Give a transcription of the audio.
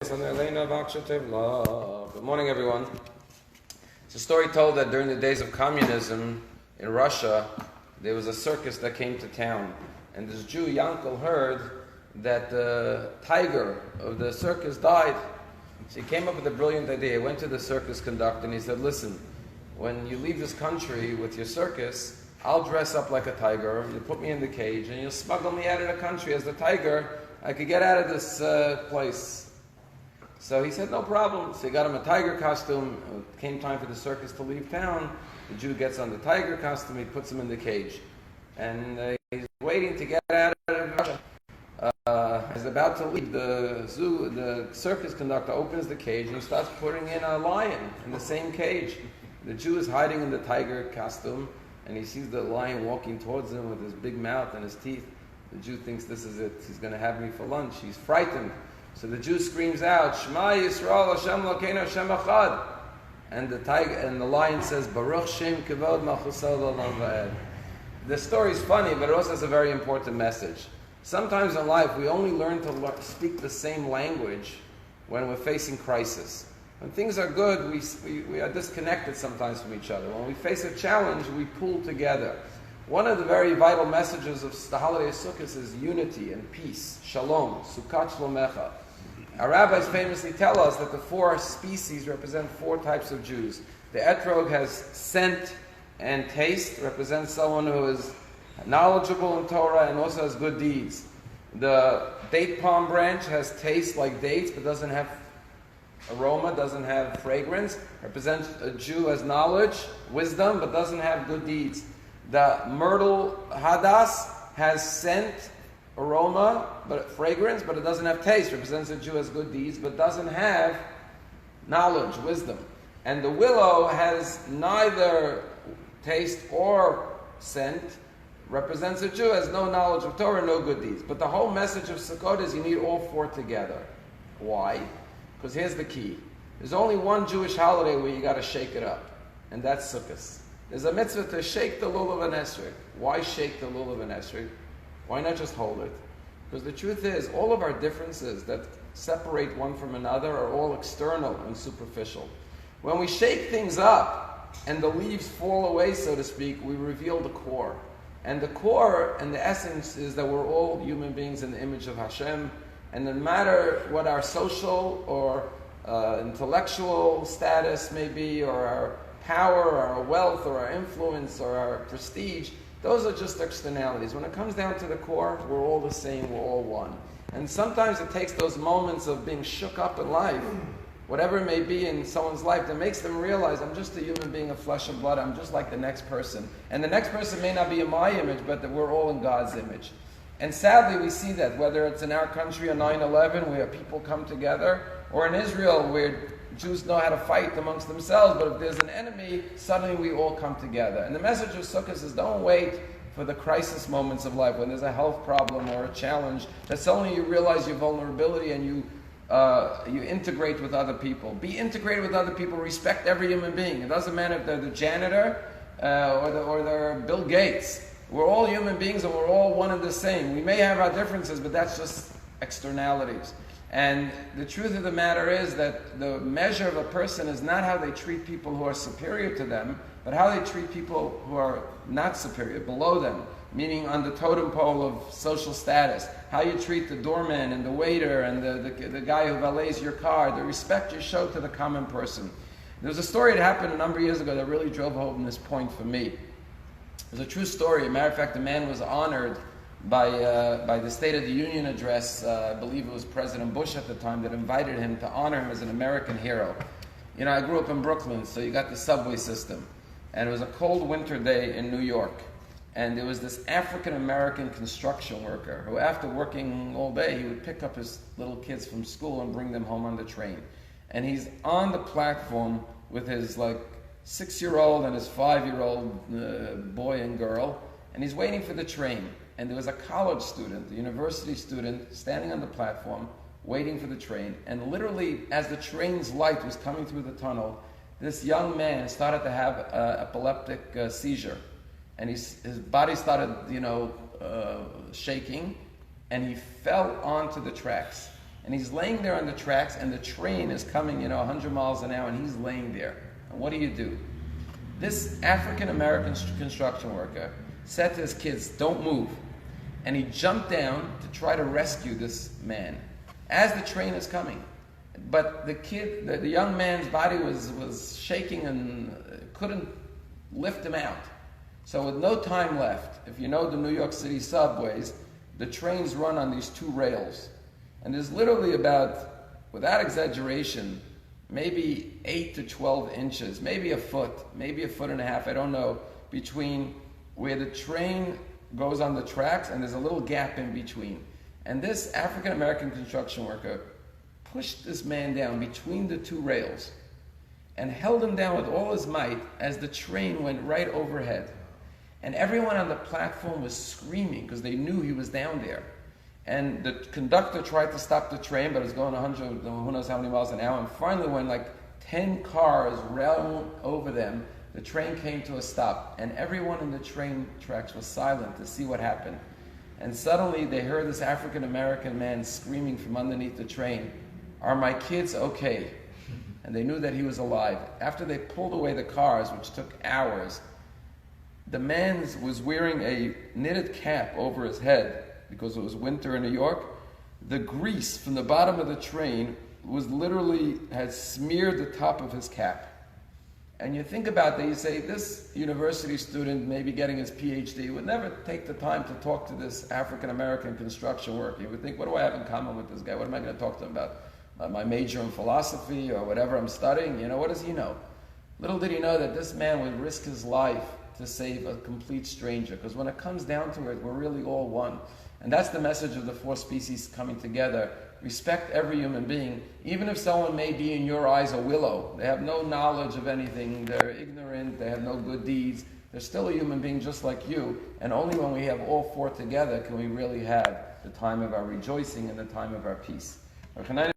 Good morning, everyone. It's a story told that during the days of communism in Russia, there was a circus that came to town, and this Jew, Yankel, heard that the tiger of the circus died. So he came up with a brilliant idea. He went to the circus conductor and he said, listen, when you leave this country with your circus, I'll dress up like a tiger, you'll put me in the cage, and you'll smuggle me out of the country as the tiger. I could get out of this place. So he said, no problem. So he got him a tiger costume. It came time for the circus to leave town. The Jew gets on the tiger costume, he puts him in the cage. And he's waiting to get out of Russia. He's about to leave the zoo. The circus conductor opens the cage and he starts putting in a lion in the same cage. The Jew is hiding in the tiger costume, and he sees the lion walking towards him with his big mouth and his teeth. The Jew thinks this is it. He's going to have me for lunch. He's frightened. So the Jew screams out, Shema Yisrael Hashem Lokeinu Hashem Echad. And the lion says, Baruch Shem Kavod Malchusah L'Olam Va'ed. The story is funny, but it also has a very important message. Sometimes in life, we only learn to speak the same language when we're facing crisis. When things are good, we are disconnected sometimes from each other. When we face a challenge, we pull together. One of the very vital messages of the holiday of Sukkot is unity and peace. Shalom, Sukkot Shlomecha. Our rabbis famously tell us that the four species represent four types of Jews. The etrog has scent and taste, represents someone who is knowledgeable in Torah and also has good deeds. The date palm branch has taste like dates but doesn't have aroma, doesn't have fragrance, represents a Jew who has knowledge, wisdom, but doesn't have good deeds. The myrtle hadas has scent, aroma, but fragrance, but it doesn't have taste. Represents a Jew has good deeds, but doesn't have knowledge, wisdom. And the willow has neither taste or scent. Represents a Jew has no knowledge of Torah, no good deeds. But the whole message of Sukkot is you need all four together. Why? Because here's the key. There's only one Jewish holiday where you got to shake it up, and that's Sukkot. There's a mitzvah to shake the lulav and esrog. Why shake the lulav and esrog? Why not just hold it? Because the truth is, all of our differences that separate one from another are all external and superficial. When we shake things up and the leaves fall away, so to speak, we reveal the core. And the core and the essence is that we're all human beings in the image of Hashem. And no matter what our social or intellectual status may be, or our power, or our wealth, or our influence, or our prestige, those are just externalities. When it comes down to the core, we're all the same, we're all one. And sometimes it takes those moments of being shook up in life, whatever it may be in someone's life, that makes them realize, I'm just a human being of flesh and blood, I'm just like the next person. And the next person may not be in my image, but that we're all in God's image. And sadly, we see that, whether it's in our country on 9/11, where people come together, or in Israel, where Jews know how to fight amongst themselves, but if there's an enemy, suddenly we all come together. And the message of Sukkot is don't wait for the crisis moments of life, when there's a health problem or a challenge, that suddenly you realize your vulnerability and you integrate with other people. Be integrated with other people, respect every human being. It doesn't matter if they're the janitor or they're Bill Gates. We're all human beings and we're all one and the same. We may have our differences, but that's just externalities. And the truth of the matter is that the measure of a person is not how they treat people who are superior to them, but how they treat people who are not superior, below them, meaning on the totem pole of social status. How you treat the doorman and the waiter and the guy who valets your car, the respect you show to the common person. There was a story that happened a number of years ago that really drove home this point for me. It was a true story. As a matter of fact, the man was honored by the State of the Union address. I believe it was President Bush at the time that invited him to honor him as an American hero. You know, I grew up in Brooklyn, so you got the subway system. And it was a cold winter day in New York. And there was this African-American construction worker who, after working all day, he would pick up his little kids from school and bring them home on the train. And he's on the platform with his 6-year-old and his 5-year-old boy and girl, and he's waiting for the train. And there was a college student, a university student, standing on the platform, waiting for the train. And literally, as the train's light was coming through the tunnel, this young man started to have an epileptic seizure. And his body started, shaking, and he fell onto the tracks. And he's laying there on the tracks, and the train is coming, 100 miles an hour, and he's laying there. And what do? This African-American construction worker said to his kids, don't move. And he jumped down to try to rescue this man as the train is coming. But the young man's body was shaking and couldn't lift him out. So with no time left, if you know the New York City subways, the trains run on these two rails. And there's literally about, without exaggeration, maybe 8 to 12 inches, maybe a foot, maybe a foot and a half, I don't know, between where the train goes on the tracks and there's a little gap in between. And this African-American construction worker pushed this man down between the two rails and held him down with all his might as the train went right overhead. And everyone on the platform was screaming because they knew he was down there. And the conductor tried to stop the train, but it was going 100, who knows how many miles an hour. And finally, when like 10 cars ran over them, the train came to a stop. And everyone in the train tracks was silent to see what happened. And suddenly they heard this African-American man screaming from underneath the train, "Are my kids okay?" And they knew that he was alive. After they pulled away the cars, which took hours, the man was wearing a knitted cap over his head because it was winter in New York. The grease from the bottom of the train had smeared the top of his cap. And you think about that, you say, this university student, maybe getting his PhD, would never take the time to talk to this African-American construction worker. He would think, what do I have in common with this guy? What am I going to talk to him about? My major in philosophy or whatever I'm studying? What does he know? Little did he know that this man would risk his life to save a complete stranger. Because when it comes down to it, we're really all one. And that's the message of the four species coming together. Respect every human being, even if someone may be in your eyes a willow. They have no knowledge of anything. They're ignorant. They have no good deeds. They're still a human being just like you. And only when we have all four together can we really have the time of our rejoicing and the time of our peace.